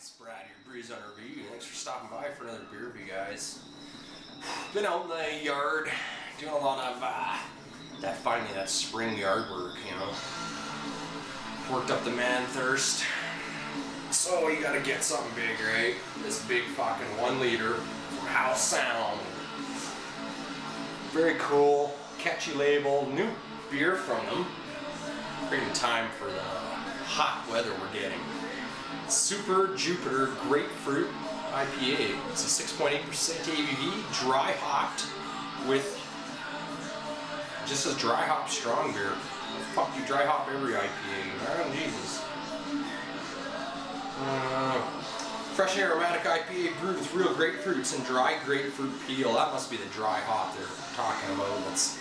guys, Brad here, Breeze on RV. Thanks for stopping by for another beer review, guys. Been out in the yard doing a lot of that spring yard work, you know. Worked up the man thirst. So you gotta get something big, right? This big fucking 1 liter from Howe Sound. Very cool, catchy label, new beer from them. Great in time for the hot weather we're getting. Super Jupiter Grapefruit IPA. It's a 6.8% ABV, dry hopped with just a dry hop strong beer. Fuck you, dry hop every IPA. Oh, Jesus. Fresh and aromatic IPA brewed with real grapefruits and dry grapefruit peel. That must be the dry hop they're talking about. That's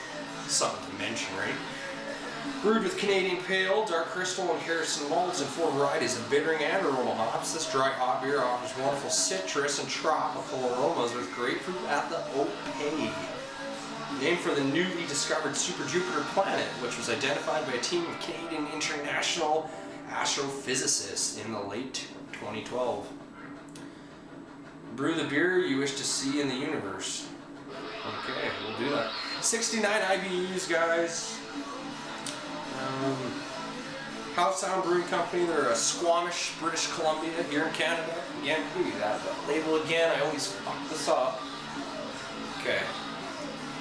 something to mention, right? Brewed with Canadian Pale, Dark Crystal, and Harrison malts and 4 varieties of bittering and aroma hops, this dry hop beer offers wonderful citrus and tropical aromas with grapefruit at the oak. Named for the newly discovered Super Jupiter planet, which was identified by a team of Canadian international astrophysicists in the late 2012. Brew the beer you wish to see in the universe. Okay, we'll do that. 69 IBUs, guys. Howe Sound Brewing Company, they're a Squamish, British Columbia, here in Canada. Again, give me that label again, I always fuck this up. Okay,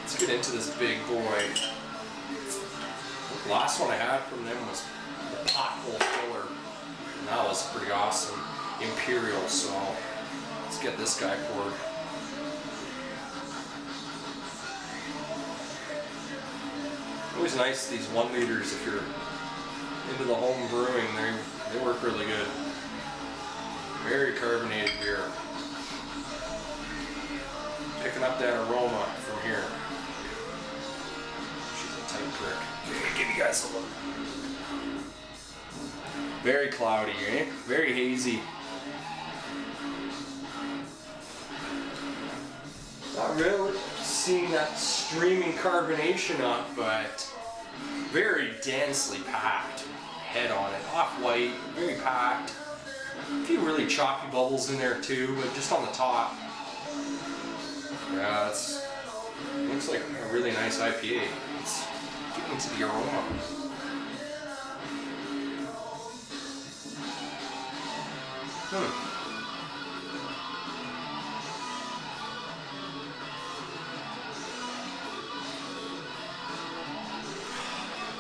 let's get into this big boy. The last one I had from them was the pothole filler, and that was pretty awesome. Imperial, so let's get this guy poured. Always nice, these 1 liters, if you're into the home brewing, they work really good. Very carbonated beer. Picking up that aroma from here. She's a tight prick. Okay, give you guys a look. Very cloudy, eh? Very hazy. Not really seeing that streaming carbonation up, but very densely packed. Head on it, off-white, very packed. A few really choppy bubbles in there too, but just on the top. Yeah, looks like a really nice IPA. Let's get into the aroma.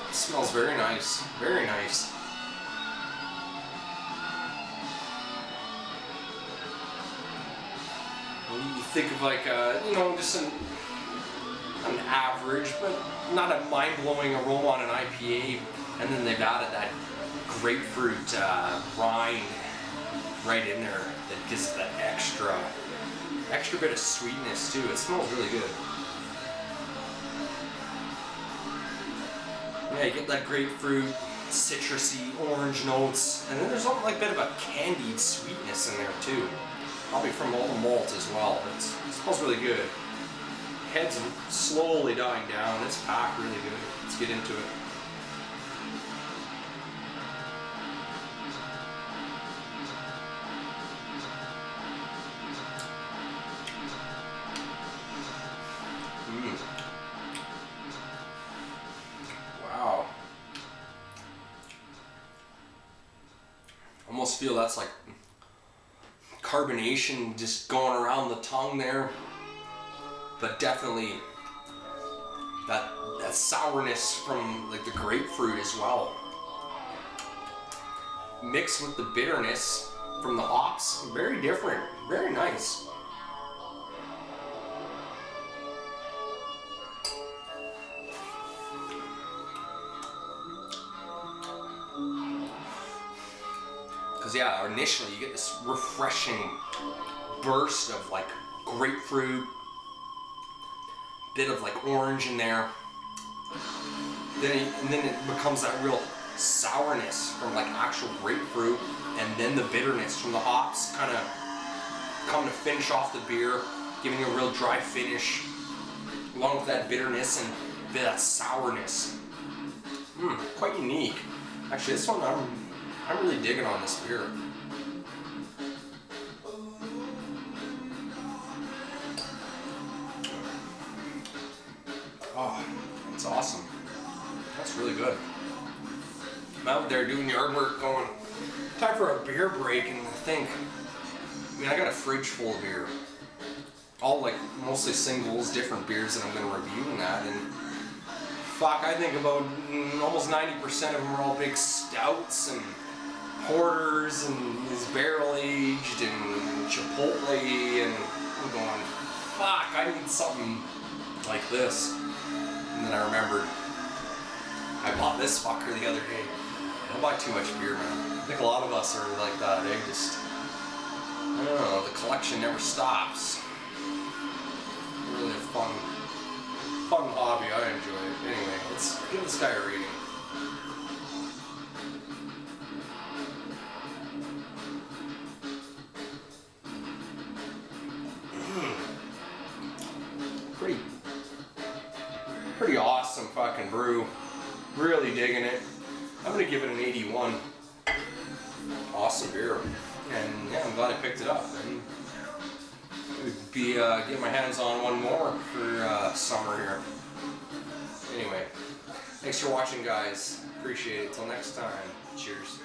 It smells very nice, very nice. When you think of like you know, just an average, but not a mind-blowing aroma on an IPA, and then they've added that grapefruit rind right in there that gives it that extra bit of sweetness too. It smells really good. Yeah, you get that grapefruit, citrusy, orange notes, and then there's something like a bit of a candied sweetness in there too. Probably from all the malt as well. It smells really good. Head's slowly dying down. It's packed really good. Let's get into it. Wow. Almost feel that's like carbonation just going around the tongue there, but definitely that sourness from like the grapefruit as well, mixed with the bitterness from the hops. Very different, very nice. Because yeah, initially you get this refreshing burst of like grapefruit, bit of like orange in there. And then it becomes that real sourness from like actual grapefruit, and then the bitterness from the hops kind of come to finish off the beer, giving you a real dry finish, along with that bitterness and a bit of that sourness. Quite unique. Actually, this one I'm really digging on this beer. I'm out there doing yard work going, time for a beer break, and I think, I mean, I got a fridge full of beer. All like mostly singles, different beers that I'm going to review and that, and fuck, I think about almost 90% of them are all big stouts and porters and is barrel aged and chipotle, and I'm going, fuck, I need something like this. And then I remembered, I bought this fucker the other day. I don't buy too much beer, man. I think a lot of us are like that, eh? Just, I don't know, the collection never stops. Really a fun hobby. I enjoy it. Anyway, let's give this guy a rating. Pretty awesome fucking brew. Really digging it. I'm gonna give it an 81. Awesome beer. And yeah, I'm glad I picked it up. And would be get my hands on one more for summer here. Anyway, thanks for watching, guys. Appreciate it. Till next time. Cheers.